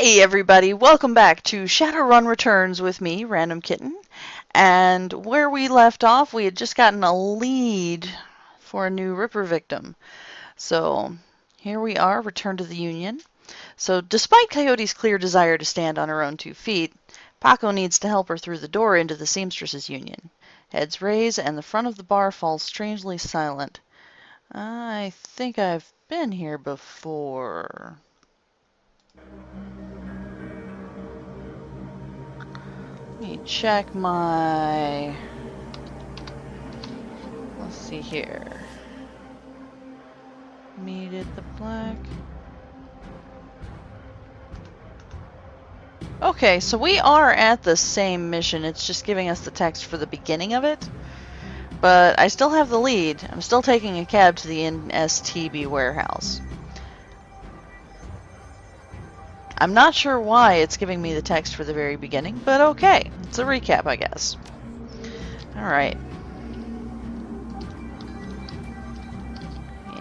Hey everybody, welcome back to Shadowrun Returns with me, Random Kitten. And where we left off, we had just gotten a lead for a new Ripper victim. So here we are, returned to the Union. So despite Coyote's clear desire to stand on her own 2 feet, Paco needs to help her through the door into the Seamstresses Union. Heads raise and the front of the bar falls strangely silent. I think I've been here before. Let me check my... Let's see here. Meet at the Black. Okay, so we are at the same mission. It's just giving us the text for the beginning of it. But I still have the lead. I'm still taking a cab to the NSTB warehouse. I'm not sure why it's giving me the text for the very beginning, but okay. It's a recap, I guess. Alright.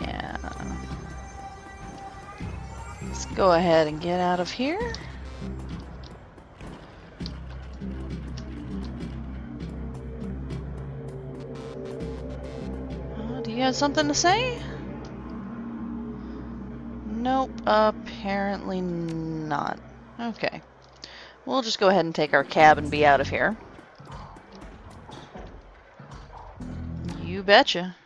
Yeah. Let's go ahead and get out of here. Do you have something to say? Nope, apparently not. Okay. We'll just go ahead and take our cab and be out of here. You betcha.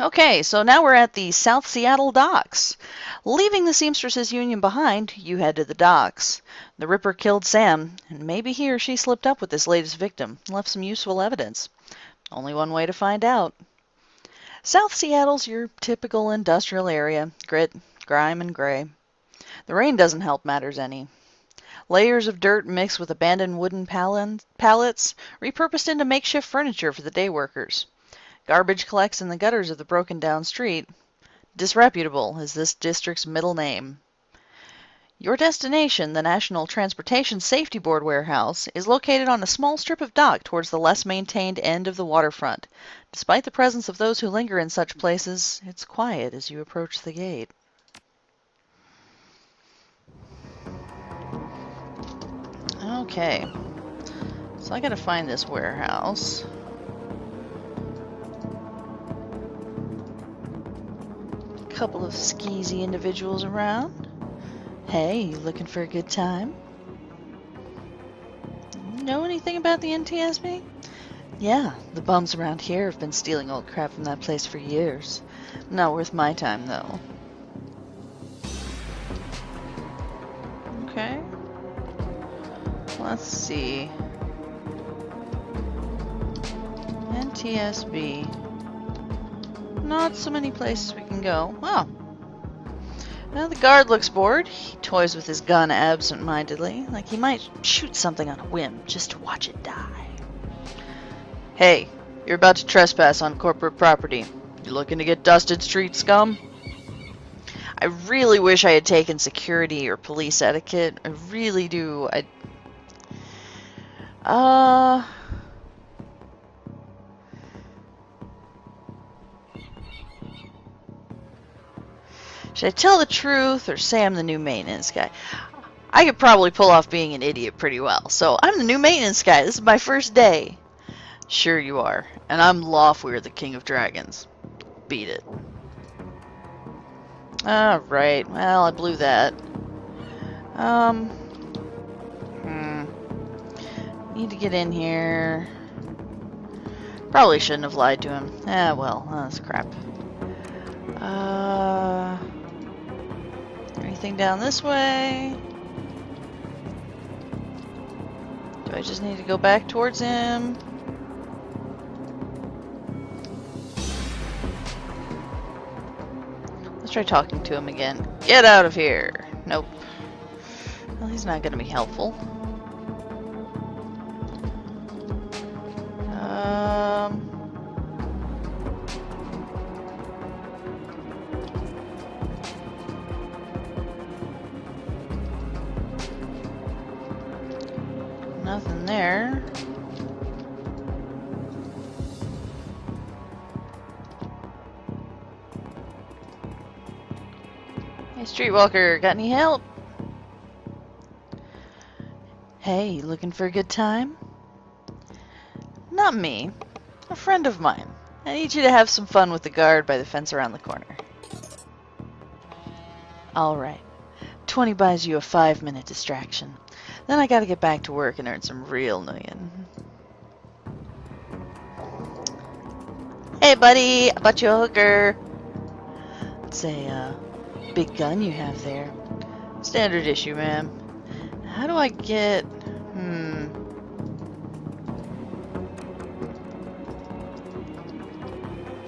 Okay, so now we're at the South Seattle docks. Leaving the Seamstresses Union behind, you head to the docks. The Ripper killed Sam, and maybe he or she slipped up with this latest victim, and left some useful evidence. Only one way to find out. South Seattle's your typical industrial area, grit, grime, and gray. The rain doesn't help matters any. Layers of dirt mixed with abandoned wooden pallets, repurposed into makeshift furniture for the day workers. Garbage collects in the gutters of the broken-down street. Disreputable is this district's middle name. Your destination, the National Transportation Safety Board warehouse, is located on a small strip of dock towards the less maintained end of the waterfront. Despite the presence of those who linger in such places, it's quiet as you approach the gate. Okay, so I gotta find this warehouse. A couple of skeezy individuals around. Hey, you looking for a good time? Know anything about the NTSB? Yeah, the bums around here have been stealing old crap from that place for years. Not worth my time, though. Okay. Let's see. NTSB. Not so many places we can go. Oh. Now the guard looks bored. He toys with his gun absent-mindedly, like he might shoot something on a whim just to watch it die. Hey, you're about to trespass on corporate property. You looking to get dusted, street scum? I really wish I had taken security or police etiquette. I really do. Should I tell the truth or say I'm the new maintenance guy? I could probably pull off being an idiot pretty well. So, I'm the new maintenance guy. This is my first day. Sure you are. And I'm Lawfear, the King of Dragons. Beat it. Alright. Well, I blew that. Need to get in here. Probably shouldn't have lied to him. Well, that's crap. Anything down this way? Do I just need to go back towards him? Let's try talking to him again. Get out of here! Nope. Well, he's not gonna be helpful. Nothing there. Streetwalker, got any help? Hey, looking for a good time? Not me. A friend of mine. I need you to have some fun with the guard by the fence around the corner. Alright. 20 buys you a 5-minute distraction. Then I gotta get back to work and earn some real million. Hey buddy, I bought you a hooker. It's a big gun you have there. Standard issue, man. How do I get...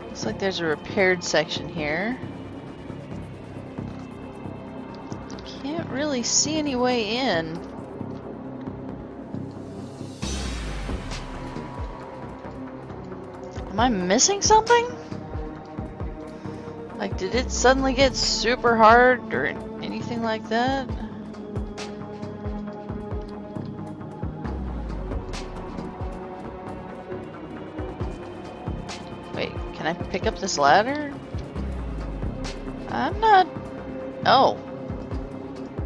Looks like there's a repaired section here. Can't really see any way in. Am I missing something? Like, did it suddenly get super hard or anything like that? Wait, can I pick up this ladder? I'm not... Oh.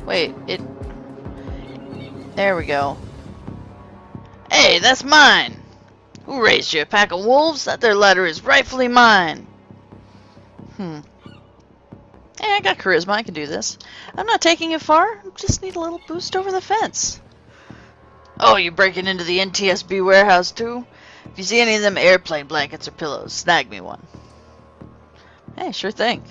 Wait, it... There we go. Hey, that's mine! Who raised you, a pack of wolves? That there ladder is rightfully mine! Hey, I got charisma, I can do this. I'm not taking it far, just need a little boost over the fence. Oh, you breaking into the NTSB warehouse too? If you see any of them airplane blankets or pillows, snag me one. Hey, sure thing.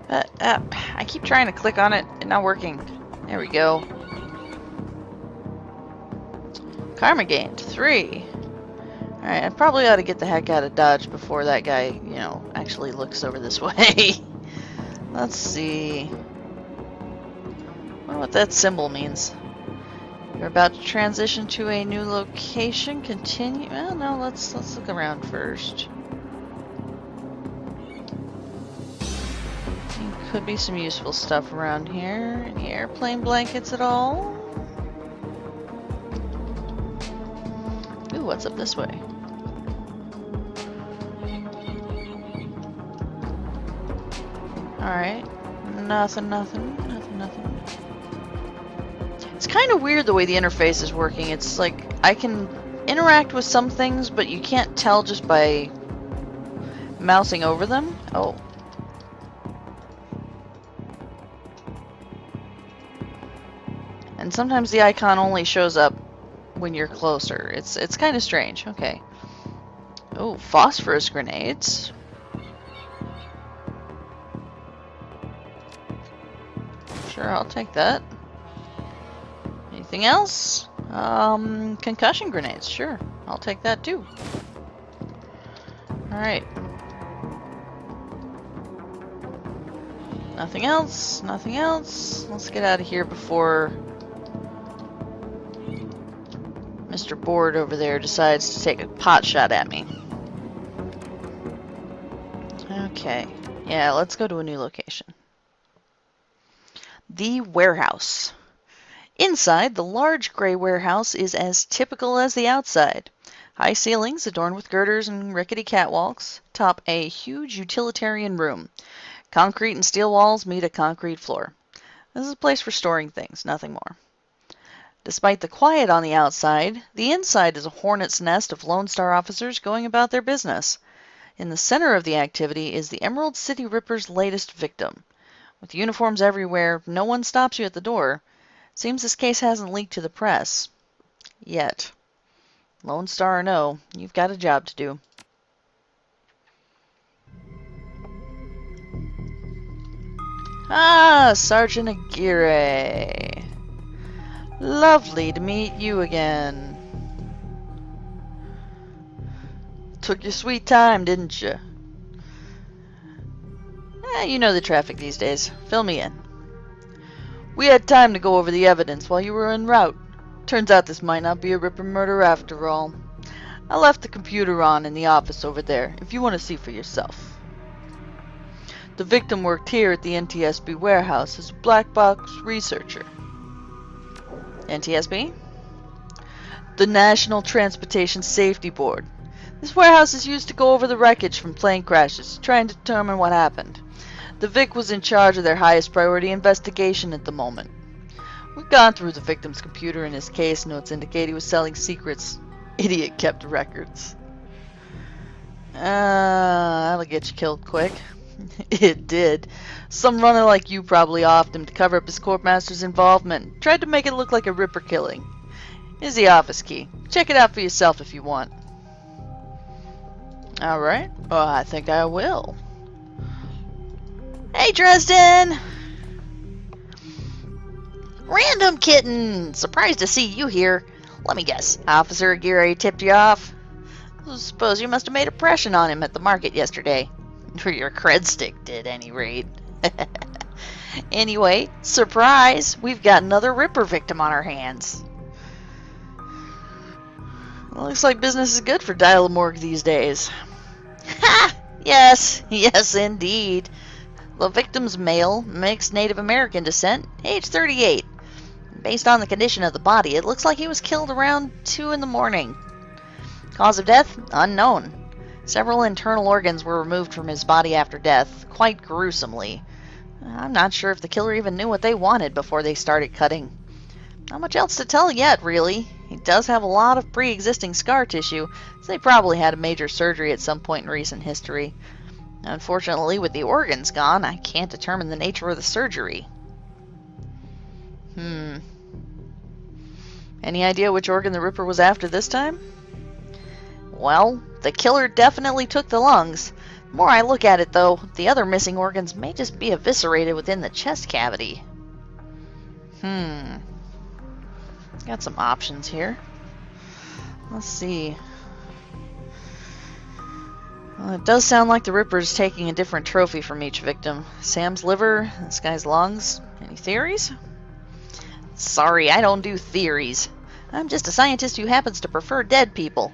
I keep trying to click on it and not working. There we go. Karma gained 3. Alright, I probably ought to get the heck out of Dodge before that guy, you know, actually looks over this way. Let's see. I wonder what that symbol means. You're about to transition to a new location. Continue. Well, no, let's look around first. Could be some useful stuff around here. Any airplane blankets at all? Ooh, what's up this way? Alright. Nothing. It's kind of weird the way the interface is working. It's like I can interact with some things, but you can't tell just by mousing over them. Oh. And sometimes the icon only shows up when you're closer. It's kind of strange. Okay. Oh, phosphorus grenades. Sure, I'll take that. Anything else? Concussion grenades. Sure, I'll take that too. Alright. Nothing else. Let's get out of here before Mr. Board over there decides to take a pot shot at me. Okay. Yeah, let's go to a new location. The warehouse. Inside, the large gray warehouse is as typical as the outside. High ceilings adorned with girders and rickety catwalks top a huge utilitarian room. Concrete and steel walls meet a concrete floor. This is a place for storing things, nothing more. Despite the quiet on the outside, the inside is a hornet's nest of Lone Star officers going about their business. In the center of the activity is the Emerald City Ripper's latest victim. With uniforms everywhere, no one stops you at the door. Seems this case hasn't leaked to the press. Yet. Lone Star or no, you've got a job to do. Ah, Sergeant Aguirre. Lovely to meet you again. Took your sweet time, didn't you? You know the traffic these days. Fill me in. We had time to go over the evidence while you were en route. Turns out this might not be a Ripper murder after all. I left the computer on in the office over there, if you want to see for yourself. The victim worked here at the NTSB warehouse as a black box researcher. NTSB? The National Transportation Safety Board. This warehouse is used to go over the wreckage from plane crashes, trying to determine what happened. The Vic was in charge of their highest priority investigation at the moment. We've gone through the victim's computer and his case notes indicate he was selling secrets. Idiot kept records. That'll get you killed quick. It did. Some runner like you probably offed him to cover up his courtmaster's involvement. Tried to make it look like a Ripper killing. Here's the office key. Check it out for yourself if you want. Alright. Oh, I think I will. Hey, Dresden! Random kitten! Surprised to see you here. Let me guess. Officer Aguirre tipped you off? I suppose you must have made a impression on him at the market yesterday. Or your cred stick did, at any rate. Anyway, surprise! We've got another Ripper victim on our hands. Looks like business is good for Dial-A-Morgue these days. Ha! Yes, yes indeed. The victim's male, mixed Native American descent, age 38. Based on the condition of the body, it looks like he was killed around 2 in the morning. Cause of death? Unknown. Several internal organs were removed from his body after death, quite gruesomely. I'm not sure if the killer even knew what they wanted before they started cutting. Not much else to tell yet, really. He does have a lot of pre-existing scar tissue, so they probably had a major surgery at some point in recent history. Unfortunately, with the organs gone, I can't determine the nature of the surgery. Any idea which organ the Ripper was after this time? Well, the killer definitely took the lungs. The more I look at it, though, the other missing organs may just be eviscerated within the chest cavity. Got some options here. Let's see. Well, it does sound like the Ripper's taking a different trophy from each victim. Sam's liver, this guy's lungs. Any theories? Sorry, I don't do theories. I'm just a scientist who happens to prefer dead people.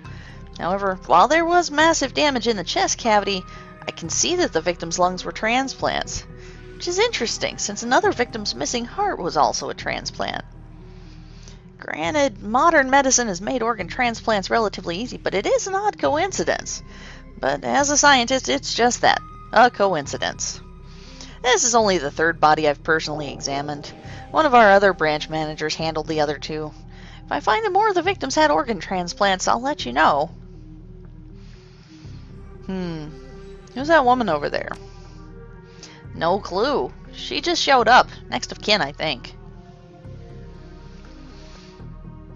However, while there was massive damage in the chest cavity, I can see that the victim's lungs were transplants. Which is interesting, since another victim's missing heart was also a transplant. Granted, modern medicine has made organ transplants relatively easy, but it is an odd coincidence. But as a scientist, it's just that, a coincidence. This is only the third body I've personally examined. One of our other branch managers handled the other two. If I find that more of the victims had organ transplants, I'll let you know. Who's that woman over there? No clue. She just showed up. Next of kin, I think.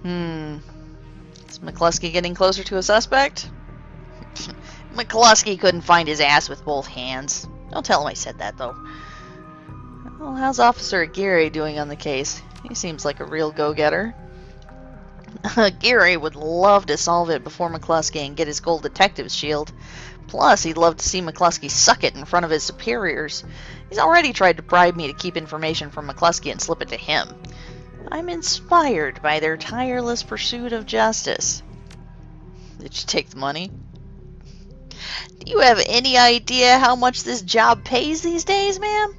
Is McCluskey getting closer to a suspect? McCluskey couldn't find his ass with both hands. Don't tell him I said that, though. Well, how's Officer Aguirre doing on the case? He seems like a real go-getter. Aguirre would love to solve it before McCluskey and get his gold detective's shield. Plus, he'd love to see McCluskey suck it in front of his superiors. He's already tried to bribe me to keep information from McCluskey and slip it to him. I'm inspired by their tireless pursuit of justice. Did you take the money? Do you have any idea how much this job pays these days, ma'am?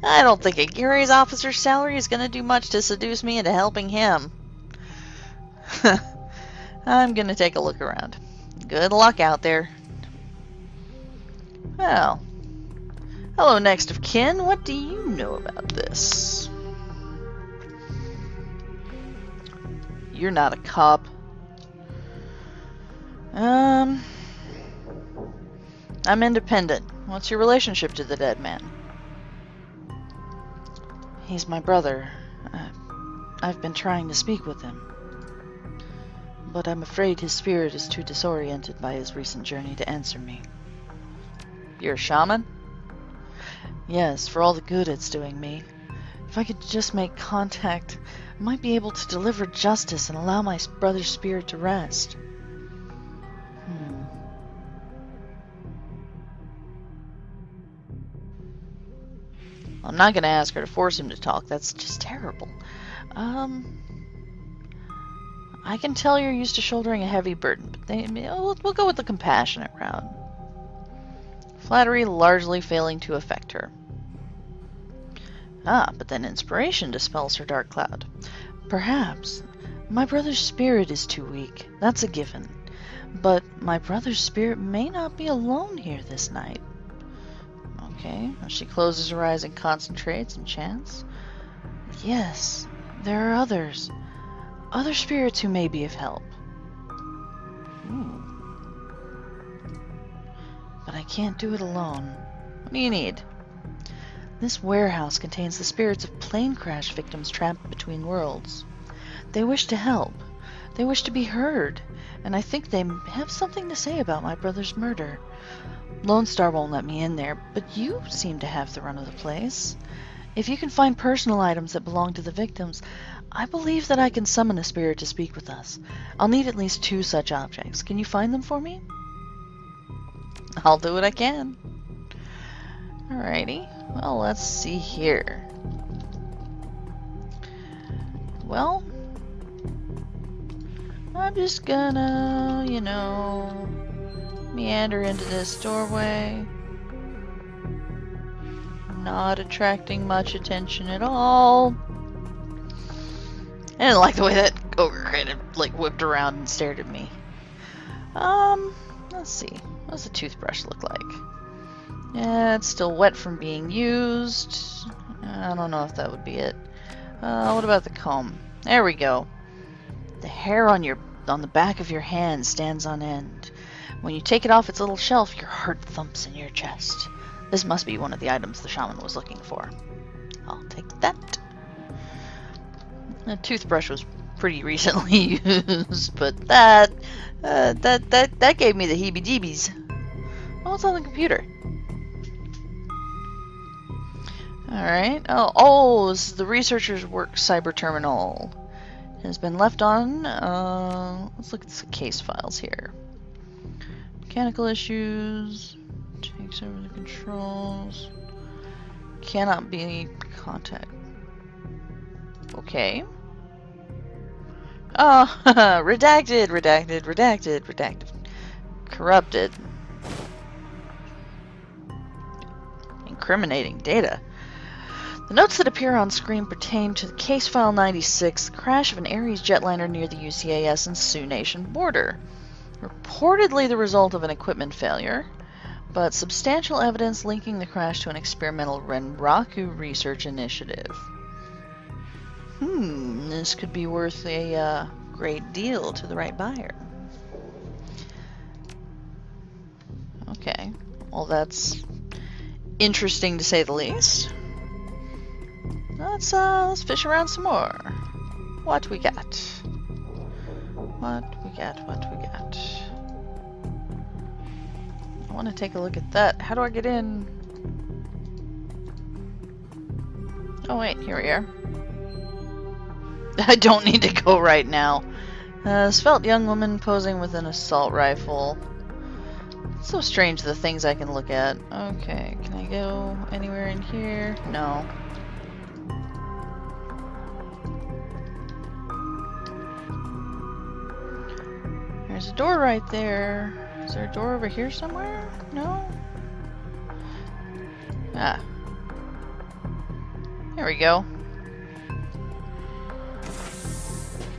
I don't think Aguirre's officer's salary is going to do much to seduce me into helping him. I'm going to take a look around. Good luck out there. Well, hello, next of kin. What do you know about this? You're not a cop. I'm independent. What's your relationship to the dead man? He's my brother. I've been trying to speak with him. But I'm afraid his spirit is too disoriented by his recent journey to answer me. You're a shaman? Yes, for all the good it's doing me. If I could just make contact, I might be able to deliver justice and allow my brother's spirit to rest. I'm not going to ask her to force him to talk. That's just terrible. I can tell you're used to shouldering a heavy burden, but we'll go with the compassionate route. Flattery largely failing to affect her. But then inspiration dispels her dark cloud. Perhaps. My brother's spirit is too weak. That's a given. But my brother's spirit may not be alone here this night. Okay, she closes her eyes and concentrates and chants. Yes, there are others. Other spirits who may be of help. Ooh. But I can't do it alone. What do you need? This warehouse contains the spirits of plane crash victims trapped between worlds. They wish to help. They wish to be heard. And I think they have something to say about my brother's murder. Lone Star won't let me in there, but you seem to have the run of the place. If you can find personal items that belong to the victims, I believe that I can summon a spirit to speak with us. I'll need at least 2 such objects. Can you find them for me? I'll do what I can. Alrighty. Well, let's see here. Well, I'm just gonna, meander into this doorway. Not attracting much attention at all. I didn't like the way that ogre kind of whipped around and stared at me. Let's see. What does the toothbrush look like? Yeah, it's still wet from being used. I don't know if that would be it. What about the comb? There we go. The hair on the back of your hand stands on end. When you take it off its little shelf, your heart thumps in your chest. This must be one of the items the shaman was looking for. I'll take that. The toothbrush was pretty recently used, but that gave me the heebie-jeebies. Oh, what's on the computer? Alright. Oh, this is the researcher's work cyber terminal. It has been left on. Let's look at the case files here. Mechanical issues. Takes over the controls. Cannot be contact. Okay. Oh, redacted. Corrupted. Incriminating data. The notes that appear on screen pertain to case file 96, the crash of an Ares jetliner near the UCAS and Sioux Nation border. Reportedly the result of an equipment failure, but substantial evidence linking the crash to an experimental Renraku research initiative. This could be worth a great deal to the right buyer. Okay, well that's interesting to say the least. Let's fish around some more. What we got? What we got? I want to take a look at that. How do I get in? Oh wait, here we are. I don't need to go right now. Svelte young woman posing with an assault rifle. It's so strange the things I can look at. Okay, can I go anywhere in here? No. There's a door right there. Is there a door over here somewhere? No? Ah. There we go.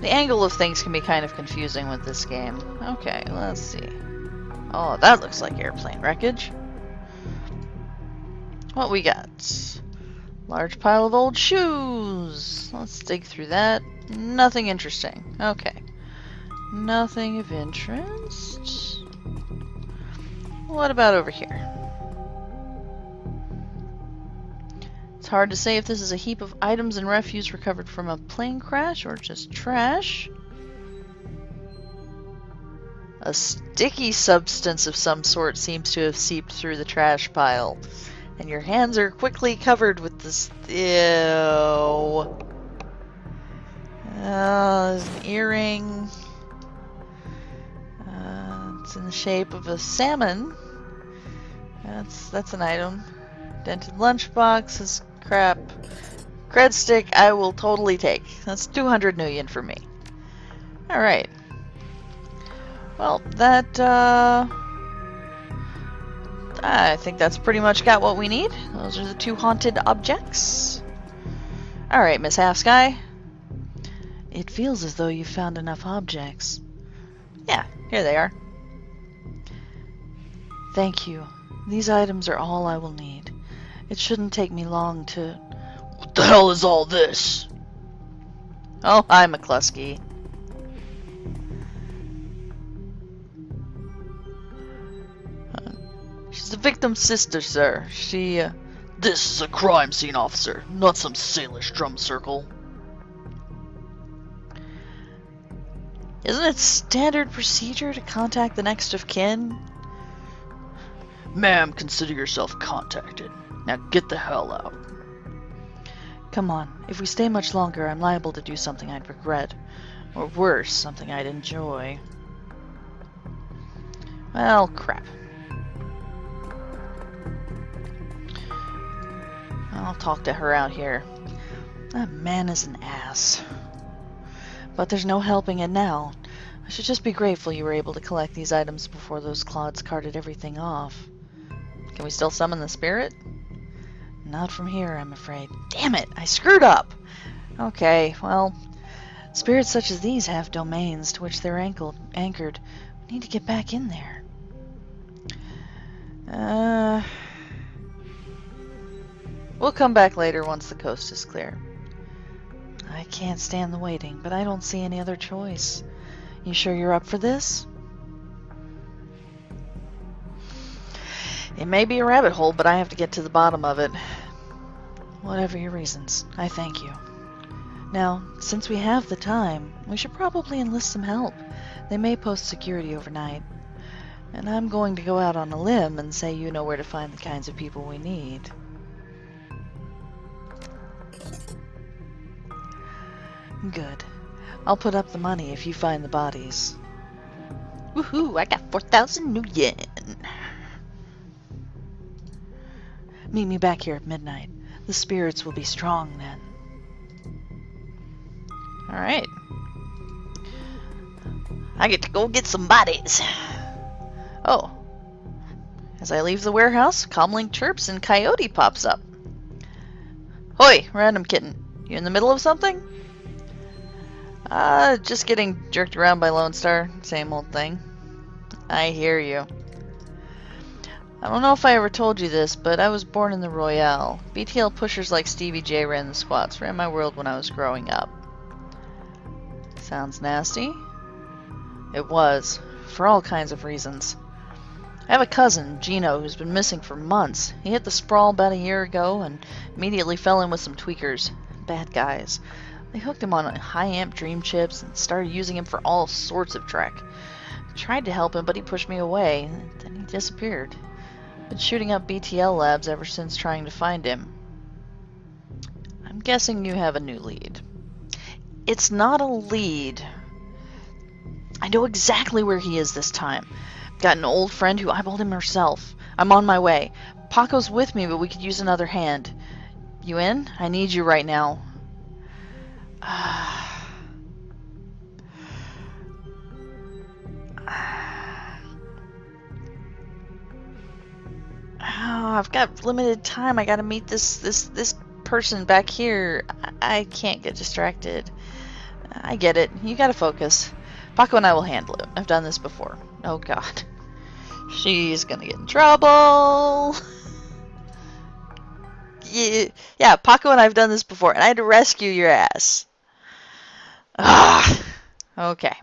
The angle of things can be kind of confusing with this game. Okay, let's see. Oh, that looks like airplane wreckage. What we got? Large pile of old shoes. Let's dig through that. Nothing interesting. Okay. Nothing of interest. What about over here? It's hard to say if this is a heap of items and refuse recovered from a plane crash or just trash. A sticky substance of some sort seems to have seeped through the trash pile, and your hands are quickly covered with this. Ew. There's an earring. It's in the shape of a salmon. That's an item. Dented lunchbox is crap. Cred stick I will totally take. That's 200 million for me. Alright. Well, that, I think that's pretty much got what we need. Those are the 2 haunted objects. Alright, Miss Half Sky. It feels as though you've found enough objects. Yeah, here they are. Thank you. These items are all I will need. It shouldn't take me long to... What the hell is all this? Oh, hi, McCluskey. She's the victim's sister, sir. She, This is a crime scene, officer, not some Salish drum circle. Isn't it standard procedure to contact the next of kin? Ma'am, consider yourself contacted. Now get the hell out. Come on. If we stay much longer, I'm liable to do something I'd regret. Or worse, something I'd enjoy. Well, crap. I'll talk to her out here. That man is an ass. But there's no helping it now. I should just be grateful you were able to collect these items before those clods carted everything off. Can we still summon the spirit? Not from here, I'm afraid. Damn it! I screwed up! Okay, well, spirits such as these have domains to which they're anchored. We need to get back in there. We'll come back later once the coast is clear. I can't stand the waiting, but I don't see any other choice. You sure you're up for this? It may be a rabbit hole, but I have to get to the bottom of it. Whatever your reasons, I thank you. Now, since we have the time, we should probably enlist some help. They may post security overnight. And I'm going to go out on a limb and say you know where to find the kinds of people we need. Good. I'll put up the money if you find the bodies. Woohoo! I got 4,000 new yen! Meet me back here at midnight. The spirits will be strong then. Alright. I get to go get some bodies. Oh. As I leave the warehouse, Comlink chirps and Coyote pops up. Hoi, random kitten. You in the middle of something? Just getting jerked around by Lone Star. Same old thing. I hear you. I don't know if I ever told you this, but I was born in the Royale. BTL pushers like Stevie J ran the squats, ran my world when I was growing up. Sounds nasty. It was, for all kinds of reasons. I have a cousin, Gino, who's been missing for months. He hit the sprawl about a year ago and immediately fell in with some tweakers. Bad guys. They hooked him on high-amp dream chips and started using him for all sorts of trek. I tried to help him, but he pushed me away. Then he disappeared. Been shooting up BTL labs ever since trying to find him. I'm guessing you have a new lead. It's not a lead. I know exactly where he is this time. Got an old friend who eyeballed him herself. I'm on my way. Paco's with me, but we could use another hand. You in? I need you right now. Oh, I've got limited time. I gotta meet this person back here. I can't get distracted. I get it. You gotta focus. Paco and I will handle it. I've done this before. Oh god. She's gonna get in trouble. Yeah, Paco and I have done this before, and I had to rescue your ass. Okay.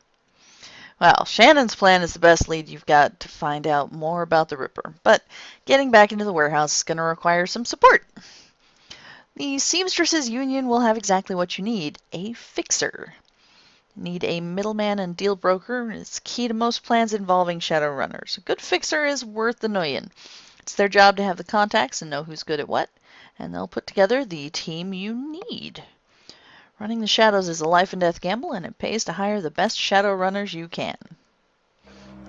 Well, Shannon's plan is the best lead you've got to find out more about the Ripper, but getting back into the warehouse is going to require some support. The Seamstresses Union will have exactly what you need, a fixer. Need a middleman and deal broker. It's key to most plans involving Shadowrunners. A good fixer is worth the million. It's their job to have the contacts and know who's good at what, and they'll put together the team you need. Running the Shadows is a life and death gamble, and it pays to hire the best Shadowrunners you can.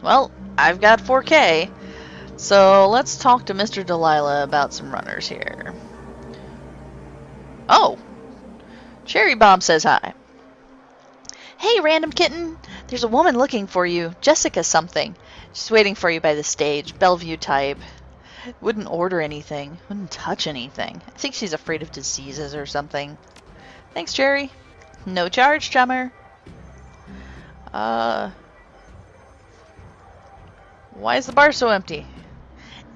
Well, I've got 4K, so let's talk to Mr. Delilah about some runners here. Oh! Cherry Bomb says hi. Hey, random kitten! There's a woman looking for you, Jessica something. She's waiting for you by the stage, Bellevue type. Wouldn't order anything, wouldn't touch anything. I think she's afraid of diseases or something. Thanks, Jerry. No charge, chummer. Why is the bar so empty?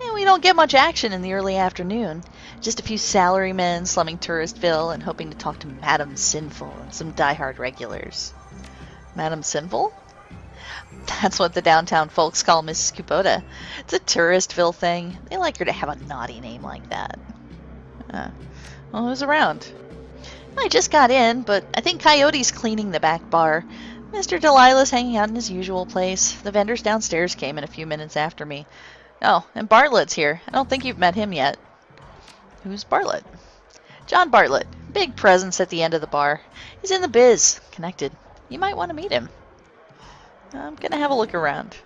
And we don't get much action in the early afternoon. Just a few salarymen slumming Touristville and hoping to talk to Madame Sinful and some diehard regulars. Madame Sinful? That's what the downtown folks call Mrs. Kubota. It's a Touristville thing. They like her to have a naughty name like that. Well, who's around? I just got in, but I think Coyote's cleaning the back bar. Mr. Delilah's hanging out in his usual place. The vendors downstairs came in a few minutes after me. Oh, and Bartlett's here. I don't think you've met him yet. Who's Bartlett? John Bartlett. Big presence at the end of the bar. He's in the biz. Connected. You might want to meet him. I'm going to have a look around.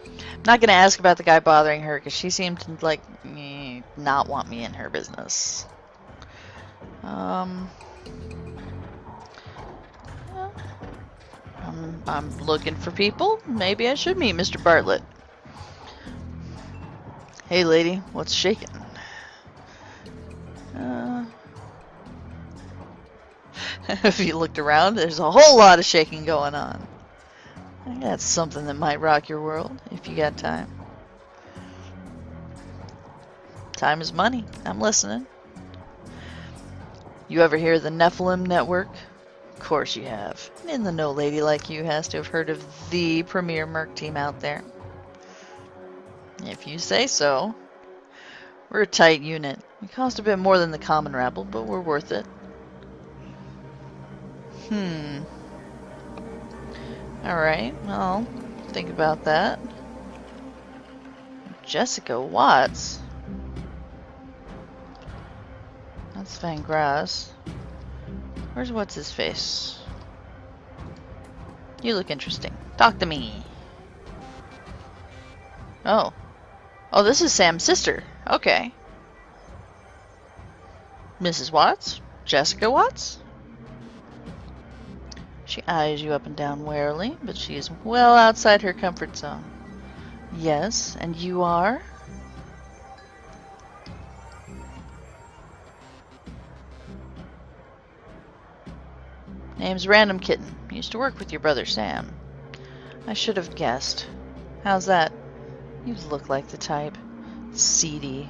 I'm not going to ask about the guy bothering her because she seemed to, like, not want me in her business. I'm looking for people. Maybe I should meet Mr. Bartlett. Hey, lady, what's shaking? If you looked around, there's a whole lot of shaking going on. I got something that might rock your world, if you got time. Time is money. I'm listening. You ever hear of the Nephilim Network? Of course you have. And the no lady like you has to have heard of the premier merc team out there. If you say so. We're a tight unit. We cost a bit more than the common rabble, but we're worth it. Alright, well, think about that. Jessica Watts? That's Van Grass. Where's what's-his-face? You look interesting. Talk to me. Oh. Oh, this is Sam's sister. Okay. Mrs. Watts? Jessica Watts? She eyes you up and down warily, but she is well outside her comfort zone. Yes, and you are? Name's Random Kitten. Used to work with your brother Sam. I should have guessed. How's that? You look like the type. Seedy.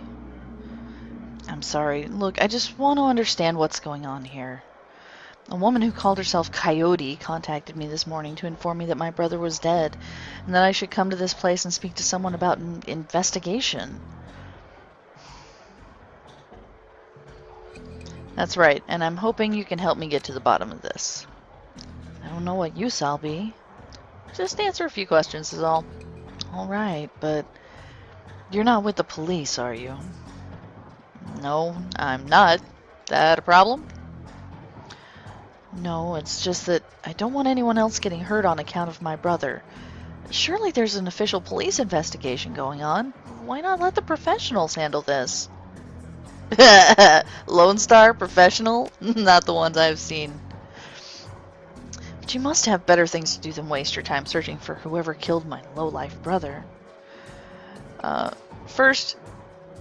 I'm sorry. Look, I just want to understand what's going on here. A woman who called herself Coyote contacted me this morning to inform me that my brother was dead, and that I should come to this place and speak to someone about an investigation. That's right, and I'm hoping you can help me get to the bottom of this. I don't know what use I'll be. Just answer a few questions is all. Alright, but you're not with the police, are you? No, I'm not. That a problem? No, it's just that I don't want anyone else getting hurt on account of my brother. Surely there's an official police investigation going on. Why not let the professionals handle this? Lone Star Professional? Not the ones I've seen. But you must have better things to do than waste your time searching for whoever killed my low-life brother. First,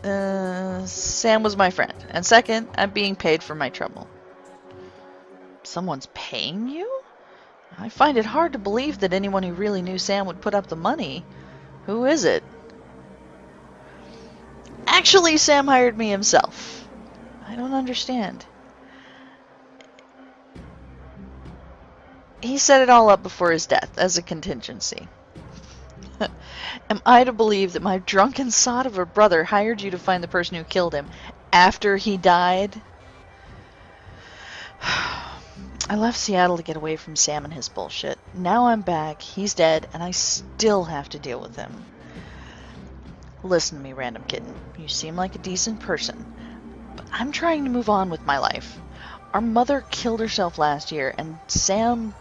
Sam was my friend. And second, I'm being paid for my trouble. Someone's paying you? I find it hard to believe that anyone who really knew Sam would put up the money. Who is it? Actually, Sam hired me himself. I don't understand. He set it all up before his death as a contingency. Am I to believe that my drunken sod of a brother hired you to find the person who killed him after he died? I left Seattle to get away from Sam and his bullshit. Now I'm back, he's dead, and I still have to deal with him. Listen to me, Random Kitten. You seem like a decent person, but I'm trying to move on with my life. Our mother killed herself last year, and Sam...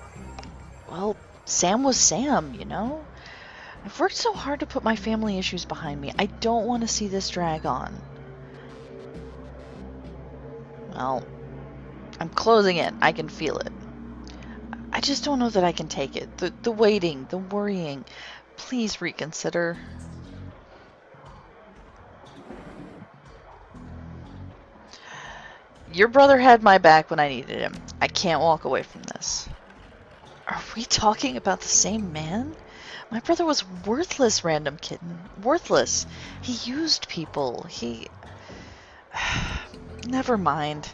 well, Sam was Sam, you know? I've worked so hard to put my family issues behind me. I don't want to see this drag on. Well, I'm closing in. I can feel it. I just don't know that I can take it. The waiting, the worrying. Please reconsider. Your brother had my back when I needed him. I can't walk away from this. Are we talking about the same man? My brother was worthless, random kitten. Worthless. He used people. He... Never mind.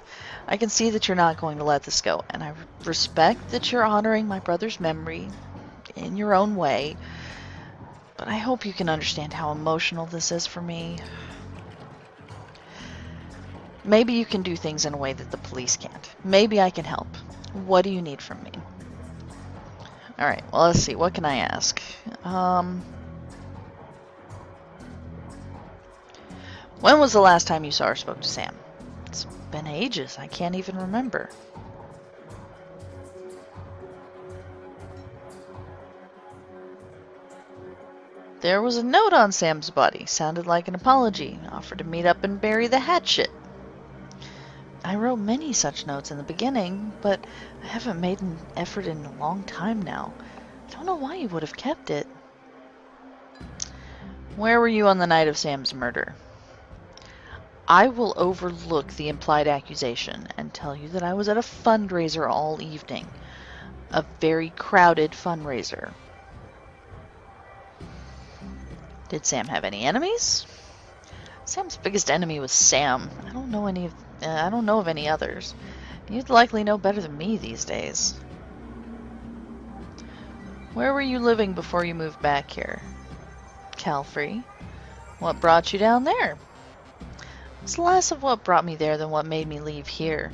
I can see that you're not going to let this go, and I respect that you're honoring my brother's memory in your own way, but I hope you can understand how emotional this is for me. Maybe you can do things in a way that the police can't. Maybe I can help. What do you need from me? Alright, well, let's see. What can I ask? When was the last time you saw or spoke to Sam? It's been ages. I can't even remember. There was a note on Sam's body. Sounded like an apology. Offered to meet up and bury the hatchet. I wrote many such notes in the beginning, but I haven't made an effort in a long time now. I don't know why you would have kept it. Where were you on the night of Sam's murder? I will overlook the implied accusation and tell you that I was at a fundraiser all evening. A very crowded fundraiser. Did Sam have any enemies? Sam's biggest enemy was Sam. I don't know of any others. You'd likely know better than me these days. Where were you living before you moved back here? Calfrey. What brought you down there? It's less of what brought me there than what made me leave here.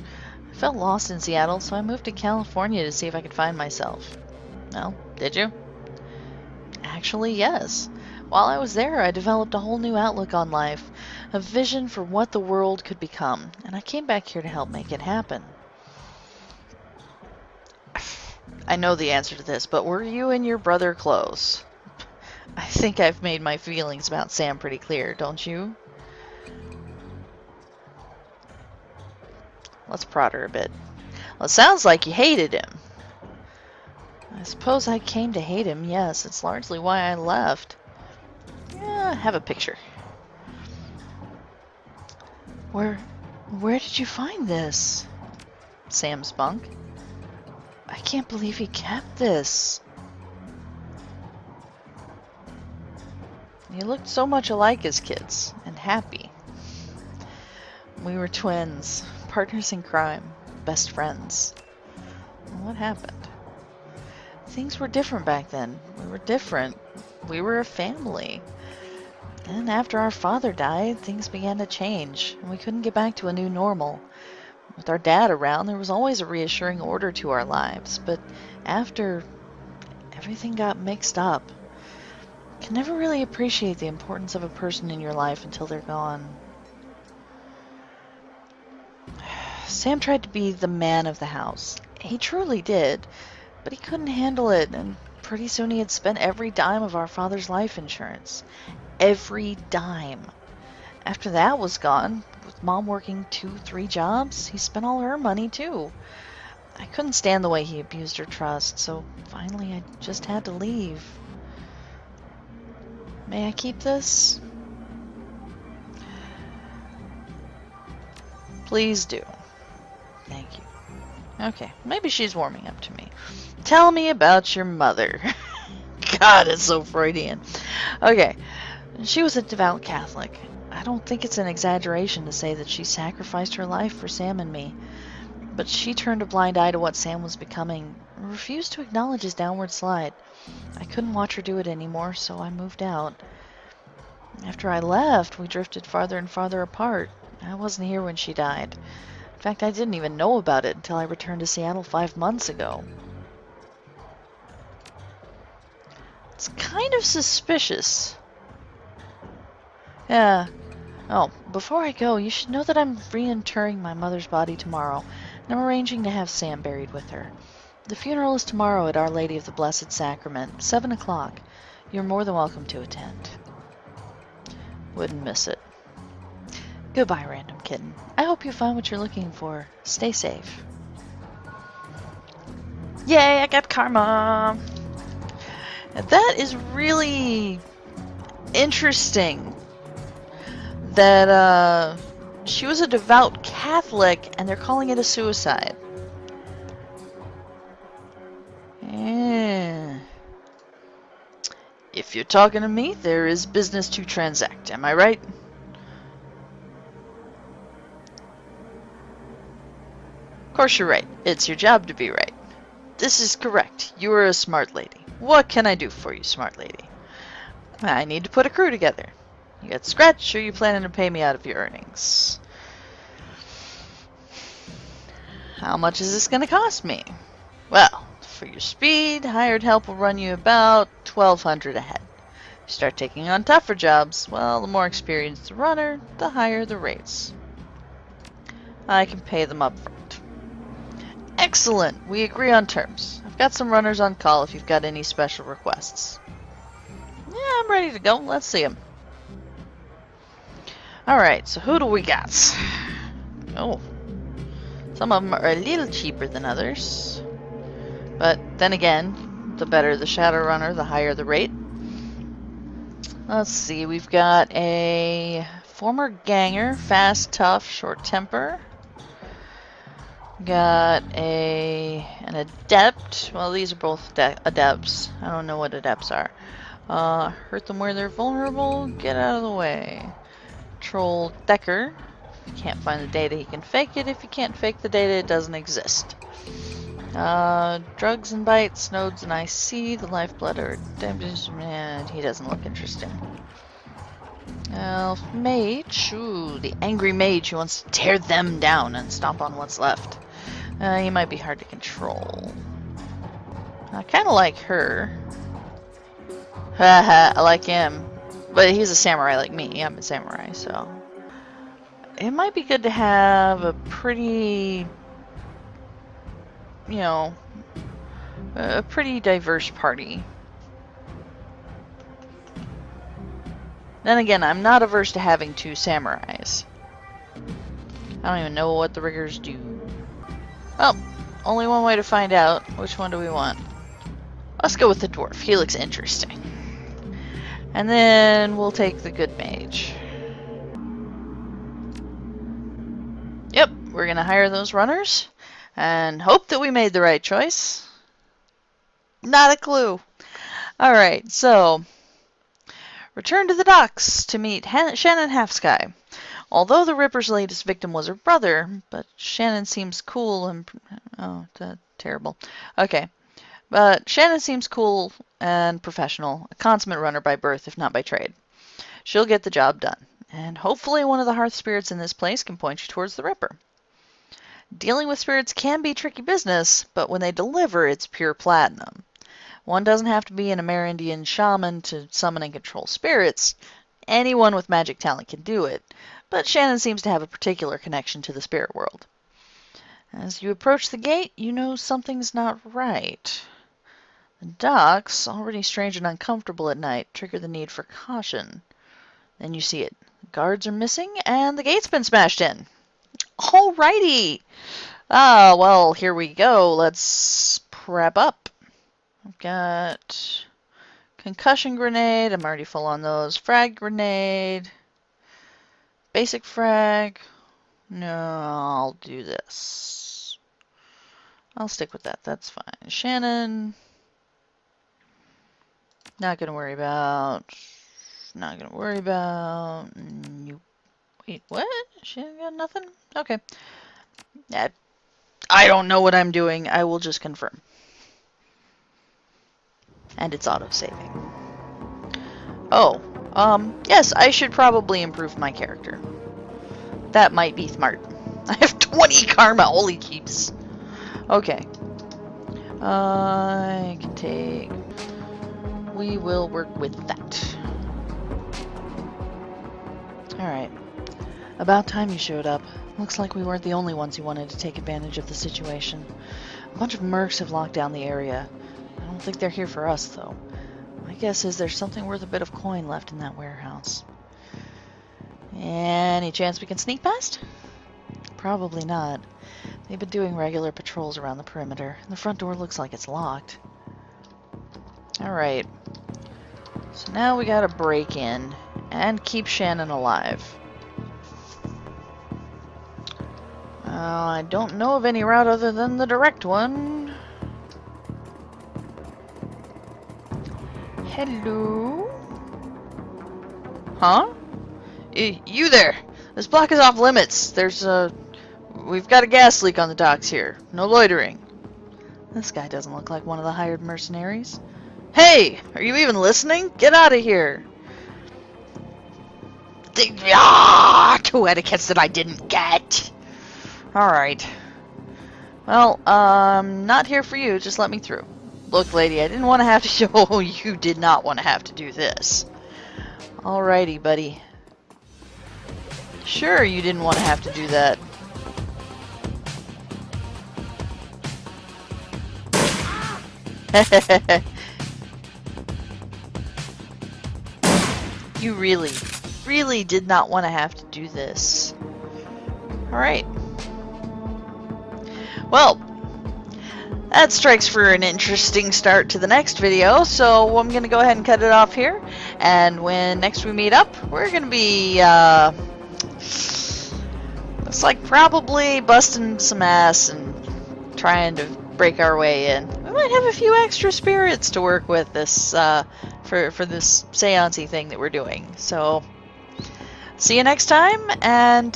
I felt lost in Seattle, so I moved to California to see if I could find myself. Well, did you? Actually, yes. While I was there, I developed a whole new outlook on life, a vision for what the world could become, and I came back here to help make it happen. I know the answer to this, but were you and your brother close? I think I've made my feelings about Sam pretty clear, don't you? Let's prod her a bit. Well, it sounds like you hated him. I suppose I came to hate him, yes. It's largely why I left. Yeah, have a picture. Where did you find this? Sam's bunk. I can't believe he kept this. You looked so much alike as kids, and happy. We were twins, partners in crime, best friends. What happened? Things were different back then. We were different. We were a family. Then after our father died, things began to change, and we couldn't get back to a new normal. With our dad around, there was always a reassuring order to our lives, but after, everything got mixed up. You can never really appreciate the importance of a person in your life until they're gone. Sam tried to be the man of the house. He truly did, but he couldn't handle it, and pretty soon he had spent every dime of our father's life insurance. Every dime. After that was gone, with Mom working 2-3 jobs, he spent all her money too. I couldn't stand the way he abused her trust, so finally I just had to leave. May I keep this? Please do. Thank you. Okay, maybe she's warming up to me. Tell me about your mother. God, it's so Freudian. Okay, she was a devout Catholic. I don't think it's an exaggeration to say that she sacrificed her life for Sam and me. But she turned a blind eye to what Sam was becoming, and refused to acknowledge his downward slide. I couldn't watch her do it anymore, so I moved out. After I left, we drifted farther and farther apart. I wasn't here when she died. In fact, I didn't even know about it until I returned to Seattle 5 months ago. It's kind of suspicious. Yeah. Oh, before I go, you should know that I'm reinterring my mother's body tomorrow, and I'm arranging to have Sam buried with her. The funeral is tomorrow at Our Lady of the Blessed Sacrament, 7 o'clock. You're more than welcome to attend. Wouldn't miss it. Goodbye, random kitten. I hope you find what you're looking for. Stay safe. Yay, I got karma! And that is really interesting. That, she was a devout Catholic, and they're calling it a suicide. Yeah. If you're talking to me, there is business to transact. Am I right? Of course you're right. It's your job to be right. This is correct. You are a smart lady. What can I do for you, smart lady? I need to put a crew together. You got scratch, or you planning to pay me out of your earnings? How much is this going to cost me? Well, for your speed, hired help will run you about $1,200 a head. You start taking on tougher jobs, well, the more experienced the runner, the higher the rates. I can pay them up front. Excellent! We agree on terms. I've got some runners on call if you've got any special requests. Yeah, I'm ready to go. Let's see them. Alright, so who do we got? Oh. Some of them are a little cheaper than others. But then again, the better the Shadowrunner, the higher the rate. Let's see, we've got a former ganger, fast, tough, short temper. Got an adept. Well, these are both adepts. I don't know what adepts are. Hurt them where they're vulnerable. Get out of the way. Troll Decker. If you can't find the data, he can fake it. If you can't fake the data, it doesn't exist. Drugs and bites, nodes and IC, the lifeblood or damage. Man, he doesn't look interesting. Elf mage. Ooh, the angry mage who wants to tear them down and stomp on what's left. He might be hard to control. I kind of like her. Haha, I like him. But he's a samurai like me. I'm a samurai, so... It might be good to have a pretty... You know... A pretty diverse party. Then again, I'm not averse to having two samurais. I don't even know what the riggers do. Well, only one way to find out. Which one do we want? Let's go with the dwarf. He looks interesting. And then we'll take the good mage. Yep, we're gonna hire those runners and hope that we made the right choice. Not a clue. Alright, so return to the docks to meet Shannon Halfsky. Although the Ripper's latest victim was her brother, but Shannon seems cool and... Oh, terrible. Okay. But Shannon seems cool and professional, a consummate runner by birth, if not by trade. She'll get the job done, and hopefully one of the hearth spirits in this place can point you towards the Ripper. Dealing with spirits can be tricky business, but when they deliver, it's pure platinum. One doesn't have to be an Amerindian shaman to summon and control spirits. Anyone with magic talent can do it, but Shannon seems to have a particular connection to the spirit world. As you approach the gate, you know something's not right. The docks, already strange and uncomfortable at night, trigger the need for caution. Then you see it. The guards are missing, and the gate's been smashed in. Alrighty! Ah, well, here we go. Let's prep up. I've got concussion grenade. I'm already full on those. Frag grenade. Basic frag. No, I'll do this. I'll stick with that. That's fine. Shannon. Not gonna worry about. Not gonna worry about. Nope. Wait, what? Shannon got nothing? Okay. I don't know what I'm doing. I will just confirm. And it's auto-saving. Oh, yes, I should probably improve my character. That might be smart. I have 20 karma, holy keeps. Okay. I can take... We will work with that. Alright. About time you showed up. Looks like we weren't the only ones who wanted to take advantage of the situation. A bunch of mercs have locked down the area. I don't think they're here for us, though. My guess is there's something worth a bit of coin left in that warehouse. Any chance we can sneak past? Probably not. They've been doing regular patrols around the perimeter. The front door looks like it's locked. Alright. So now we gotta break in and keep Shannon alive. I don't know of any route other than the direct one. Hello? Huh? You there! This block is off limits. We've got a gas leak on the docks here. No loitering. This guy doesn't look like one of the hired mercenaries. Hey! Are you even listening? Get out of here! Two etiquettes that I didn't get. Alright. Well, not here for you. Just let me through. Look, lady, I didn't want to have to show you did not want to have to do this. Alrighty, buddy. Sure, you didn't want to have to do that. You really did not want to have to do this. Alright. Well, that strikes for an interesting start to the next video, so I'm going to go ahead and cut it off here. And when next we meet up, we're going to be, looks like probably busting some ass and trying to break our way in. We might have a few extra spirits to work with this, for this seance-y thing that we're doing. So, see you next time, and,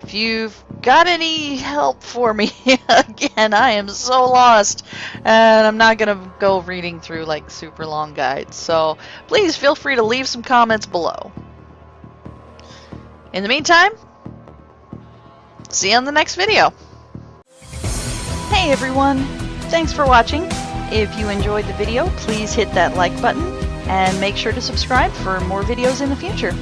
if you've got any help for me, again, I am so lost, and I'm not going to go reading through, like, super long guides, so please feel free to leave some comments below. In the meantime, see you on the next video. Hey everyone, thanks for watching. If you enjoyed the video, please hit that like button, and make sure to subscribe for more videos in the future.